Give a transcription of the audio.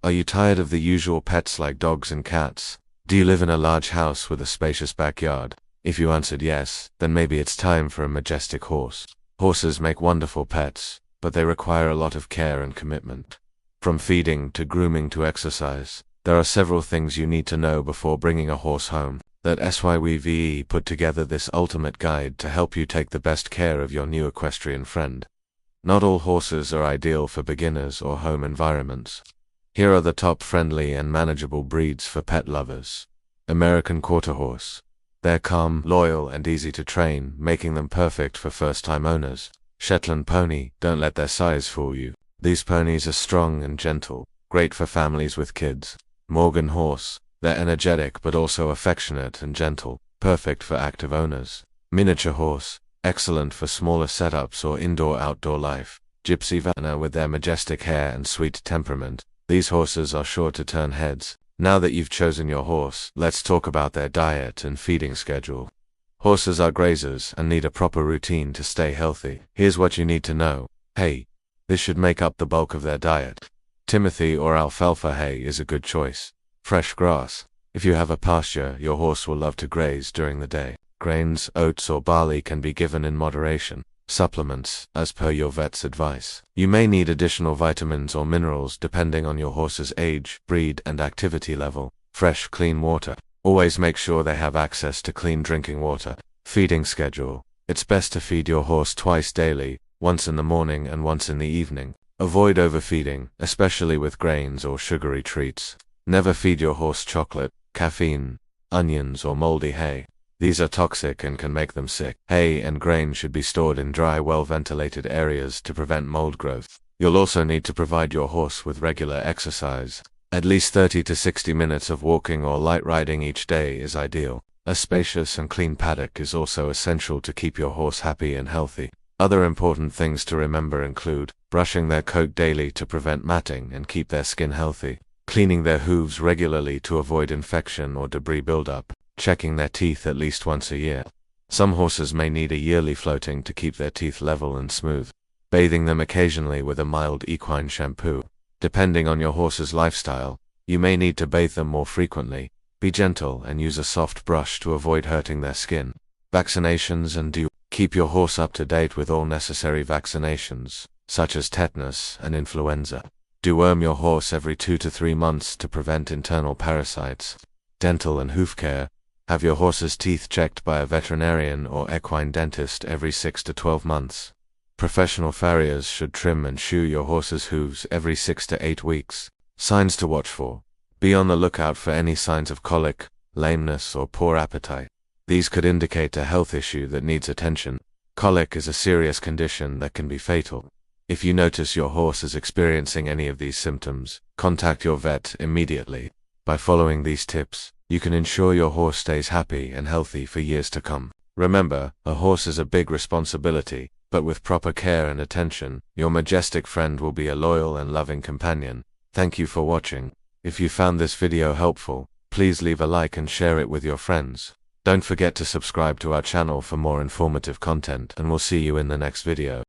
Are you tired of the usual pets like dogs and cats? Do you live in a large house with a spacious backyard? If you answered yes, then maybe it's time for a majestic horse. Horses make wonderful pets, but they require a lot of care and commitment. From feeding to grooming to exercise, there are several things you need to know before bringing a horse home. That's why we put together this ultimate guide to help you take the best care of your new equestrian friend. Not all horses are ideal for beginners or home environments. Here are the top friendly and manageable breeds for pet lovers. American Quarter Horse. They're calm, loyal, and easy to train, making them perfect for first-time owners. Shetland Pony. Don't let their size fool you. These ponies are strong and gentle, great for families with kids. Morgan Horse. They're energetic but also affectionate and gentle, perfect for active owners. Miniature Horse. Excellent for smaller setups or indoor-outdoor life. Gypsy Vanna. With their majestic hair and sweet temperament, these horses are sure to turn heads. Now that you've chosen your horse, let's talk about their diet and feeding schedule. Horses are grazers and need a proper routine to stay healthy. Here's what you need to know. Hay. This should make up the bulk of their diet. Timothy or alfalfa hay is a good choice. Fresh grass. If you have a pasture, your horse will love to graze during the day. Grains, oats or barley can be given in moderation. Supplements, as per your vet's advice. You may need additional vitamins or minerals depending on your horse's age, breed, and activity level. Fresh, clean water. Always make sure they have access to clean drinking water. Feeding schedule. It's best to feed your horse twice daily, once in the morning and once in the evening. Avoid overfeeding, especially with grains or sugary treats. Never feed your horse chocolate, caffeine, onions, or moldy hay. These are toxic and can make them sick. Hay and grain should be stored in dry, well-ventilated areas to prevent mold growth. You'll also need to provide your horse with regular exercise. At least 30 to 60 minutes of walking or light riding each day is ideal. A spacious and clean paddock is also essential to keep your horse happy and healthy. Other important things to remember include brushing their coat daily to prevent matting and keep their skin healthy, cleaning their hooves regularly to avoid infection or debris buildup, checking their teeth at least once a year. Some horses may need a yearly floating to keep their teeth level and smooth, bathing them occasionally with a mild equine shampoo. Depending on your horse's lifestyle, you may need to bathe them more frequently. Be gentle and use a soft brush to avoid hurting their skin. Vaccinations and keep your horse up to date with all necessary vaccinations, such as tetanus and influenza. Deworm your horse every 2 to 3 months to prevent internal parasites. Dental and hoof care. Have your horse's teeth checked by a veterinarian or equine dentist every 6 to 12 months. Professional farriers should trim and shoe your horse's hooves every 6 to 8 weeks. Signs to watch for. Be on the lookout for any signs of colic, lameness, or poor appetite. These could indicate a health issue that needs attention. Colic is a serious condition that can be fatal. If you notice your horse is experiencing any of these symptoms, contact your vet immediately. By following these tips, you can ensure your horse stays happy and healthy for years to come. Remember, a horse is a big responsibility, but with proper care and attention, your majestic friend will be a loyal and loving companion. Thank you for watching. If you found this video helpful, please leave a like and share it with your friends. Don't forget to subscribe to our channel for more informative content, and we'll see you in the next video.